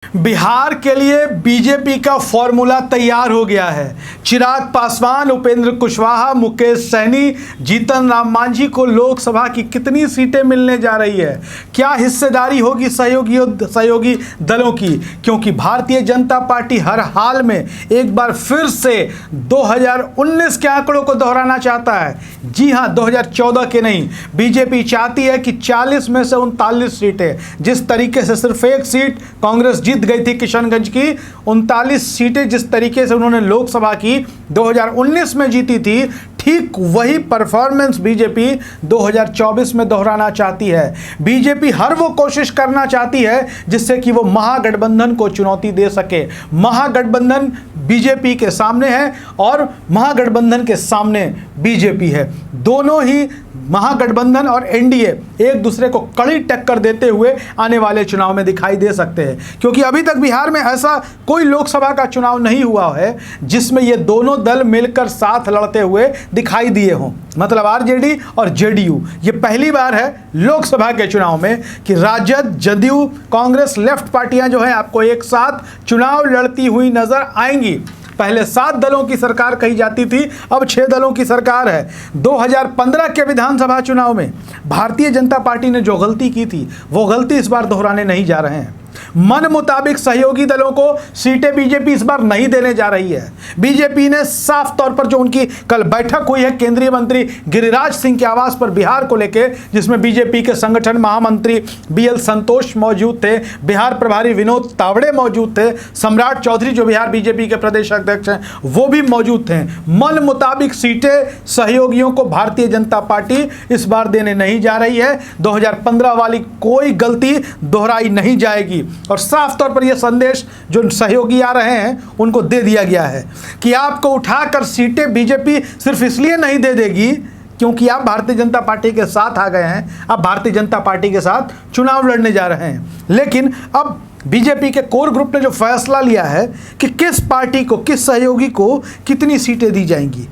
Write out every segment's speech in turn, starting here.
बिहार के लिए बीजेपी का फॉर्मूला तैयार हो गया है। चिराग पासवान, उपेंद्र कुशवाहा, मुकेश सहनी, जीतन राम मांझी को लोकसभा की कितनी सीटें मिलने जा रही है, क्या हिस्सेदारी होगी सहयोगी दलों की, क्योंकि भारतीय जनता पार्टी हर हाल में एक बार फिर से 2019 के आंकड़ों को दोहराना चाहता है। जी हां, 2014 के नहीं। बीजेपी चाहती है कि 40 में से 39 सीटें, जिस तरीके से सिर्फ एक सीट कांग्रेस जीत गई थी किशनगंज की, 39 सीटें जिस तरीके से उन्होंने लोकसभा की 2019 में जीती थी, ठीक वही परफॉर्मेंस बीजेपी 2024 में दोहराना चाहती है। बीजेपी हर वो कोशिश करना चाहती है जिससे कि वो महागठबंधन को चुनौती दे सके। महागठबंधन बीजेपी के सामने है और महागठबंधन के सामने बीजेपी है। दोनों ही महागठबंधन और एनडीए एक दूसरे को कड़ी टक्कर देते हुए आने वाले चुनाव में दिखाई दे सकते हैं, क्योंकि अभी तक बिहार में ऐसा कोई लोकसभा का चुनाव नहीं हुआ है जिसमें ये दोनों दल मिलकर साथ लड़ते हुए दिखाई दिए हों। मतलब आरजेडी और जेडीयू, ये पहली बार है लोकसभा के चुनाव में कि राजद, जदयू, कांग्रेस, लेफ्ट पार्टियां जो हैं आपको एक साथ चुनाव लड़ती हुई नजर आएंगी। पहले 7 दलों की सरकार कही जाती थी, अब 6 दलों की सरकार है। 2015 के विधानसभा चुनाव में भारतीय जनता पार्टी ने जो गलती की थी वो गलती इस बार दोहराने नहीं जा रहे हैं। मन मुताबिक सहयोगी दलों को सीटें बीजेपी इस बार नहीं देने जा रही है। बीजेपी ने साफ तौर पर, जो उनकी कल बैठक हुई है केंद्रीय मंत्री गिरिराज सिंह के आवास पर बिहार को लेकर, जिसमें बीजेपी के संगठन महामंत्री बीएल संतोष मौजूद थे, बिहार प्रभारी विनोद तावड़े मौजूद थे, सम्राट चौधरी जो बिहार बीजेपी के प्रदेश अध्यक्ष हैं वो भी मौजूद थे। मन मुताबिक सीटें सहयोगियों को भारतीय जनता पार्टी इस बार देने नहीं जा रही है। 2015 वाली कोई गलती दोहराई नहीं जाएगी और साफ तौर पर यह संदेश जो सहयोगी आ रहे हैं उनको दे दिया गया है कि आपको उठाकर सीटें बीजेपी सिर्फ इसलिए नहीं दे देगी क्योंकि आप भारतीय जनता पार्टी के साथ आ गए हैं, आप भारतीय जनता पार्टी के साथ चुनाव लड़ने जा रहे हैं। लेकिन अब बीजेपी के कोर ग्रुप ने जो फैसला लिया है कि किस पार्टी को, किस सहयोगी को कितनी सीटें दी जाएंगी,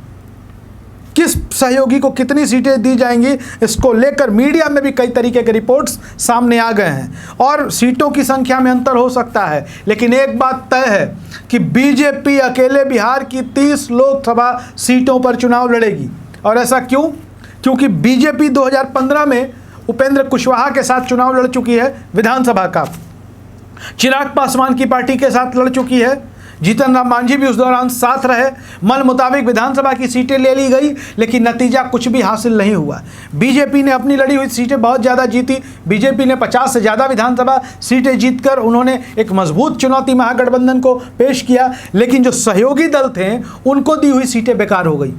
किस सहयोगी को कितनी सीटें दी जाएंगी, इसको लेकर मीडिया में भी कई तरीके के रिपोर्ट्स सामने आ गए हैं और सीटों की संख्या में अंतर हो सकता है। लेकिन एक बात तय है कि बीजेपी अकेले बिहार की 30 लोकसभा सीटों पर चुनाव लड़ेगी। और ऐसा क्यों? क्योंकि बीजेपी 2015 में उपेंद्र कुशवाहा के साथ चुनाव लड़ चुकी है विधानसभा का, चिराग पासवान की पार्टी के साथ लड़ चुकी है, जीतन राम मांझी भी उस दौरान साथ रहे। मन मुताबिक विधानसभा की सीटें ले ली गई, लेकिन नतीजा कुछ भी हासिल नहीं हुआ। बीजेपी ने अपनी लड़ी हुई सीटें बहुत ज़्यादा जीती। बीजेपी ने 50 से ज़्यादा विधानसभा सीटें जीतकर उन्होंने एक मजबूत चुनौती महागठबंधन को पेश किया, लेकिन जो सहयोगी दल थे उनको दी हुई सीटें बेकार हो गई।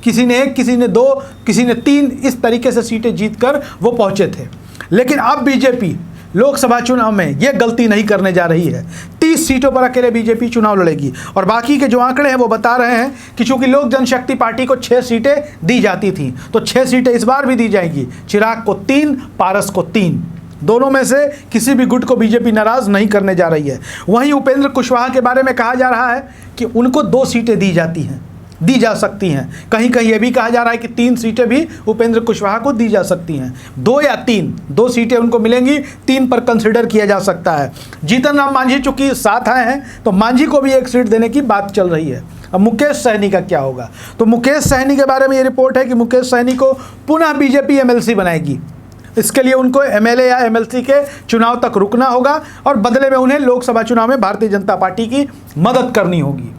किसी ने 1, किसी ने 2, किसी ने 3, इस तरीके से सीटें जीतकर वो पहुँचे थे। लेकिन अब बीजेपी लोकसभा चुनाव में यह गलती नहीं करने जा रही है। 30 सीटों पर अकेले बीजेपी चुनाव लड़ेगी और बाकी के जो आंकड़े हैं वो बता रहे हैं कि चूंकि लोक जनशक्ति पार्टी को 6 सीटें दी जाती थी, तो 6 सीटें इस बार भी दी जाएंगी। चिराग को 3, पारस को 3, दोनों में से किसी भी गुट को बीजेपी नाराज नहीं करने जा रही है। वहीं उपेंद्र कुशवाहा के बारे में कहा जा रहा है कि उनको 2 सीटें दी जा सकती हैं। कहीं कहीं यह भी कहा जा रहा है कि 3 सीटें भी उपेंद्र कुशवाहा को दी जा सकती हैं। 2 या 3, 2 सीटें उनको मिलेंगी, 3 पर कंसिडर किया जा सकता है। जीतन राम मांझी चूंकि साथ आए हैं तो मांझी को भी 1 सीट देने की बात चल रही है। अब मुकेश सहनी का क्या होगा? तो मुकेश सहनी के बारे में ये रिपोर्ट है कि मुकेश सहनी को पुनः बीजेपी एमएलसी बनाएगी। इसके लिए उनको एमएलए या एमएलसी के चुनाव तक रुकना होगा और बदले में उन्हें लोकसभा चुनाव में भारतीय जनता पार्टी की मदद करनी होगी।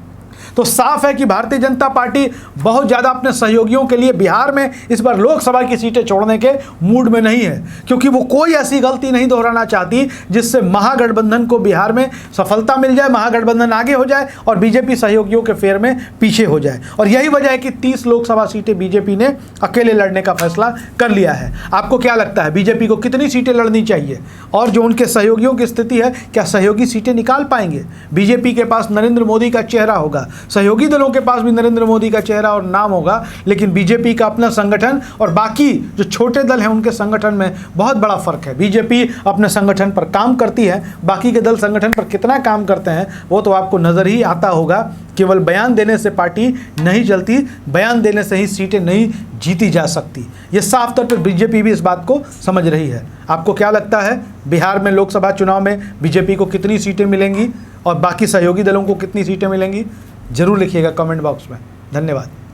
तो साफ है कि भारतीय जनता पार्टी बहुत ज़्यादा अपने सहयोगियों के लिए बिहार में इस बार लोकसभा की सीटें छोड़ने के मूड में नहीं है, क्योंकि वो कोई ऐसी गलती नहीं दोहराना चाहती जिससे महागठबंधन को बिहार में सफलता मिल जाए, महागठबंधन आगे हो जाए और बीजेपी सहयोगियों के फेर में पीछे हो जाए। और यही वजह है कि 30 लोकसभा सीटें बीजेपी ने अकेले लड़ने का फैसला कर लिया है। आपको क्या लगता है बीजेपी को कितनी सीटें लड़नी चाहिए और जो उनके सहयोगियों की स्थिति है, क्या सहयोगी सीटें निकाल पाएंगे? बीजेपी के पास नरेंद्र मोदी का चेहरा होगा, सहयोगी दलों के पास भी नरेंद्र मोदी का चेहरा और नाम होगा, लेकिन बीजेपी का अपना संगठन और बाकी जो छोटे दल हैं उनके संगठन में बहुत बड़ा फर्क है। बीजेपी अपने संगठन पर काम करती है, बाकी के दल संगठन पर कितना काम करते हैं वो तो आपको नज़र ही आता होगा। केवल बयान देने से पार्टी नहीं चलती, बयान देने से ही सीटें नहीं जीती जा सकती। ये साफ तौर पर बीजेपी भी इस बात को समझ रही है। आपको क्या लगता है, बिहार में लोकसभा चुनाव में बीजेपी को कितनी सीटें मिलेंगी और बाकी सहयोगी दलों को कितनी सीटें मिलेंगी? जरूर लिखिएगा कमेंट बॉक्स में। धन्यवाद।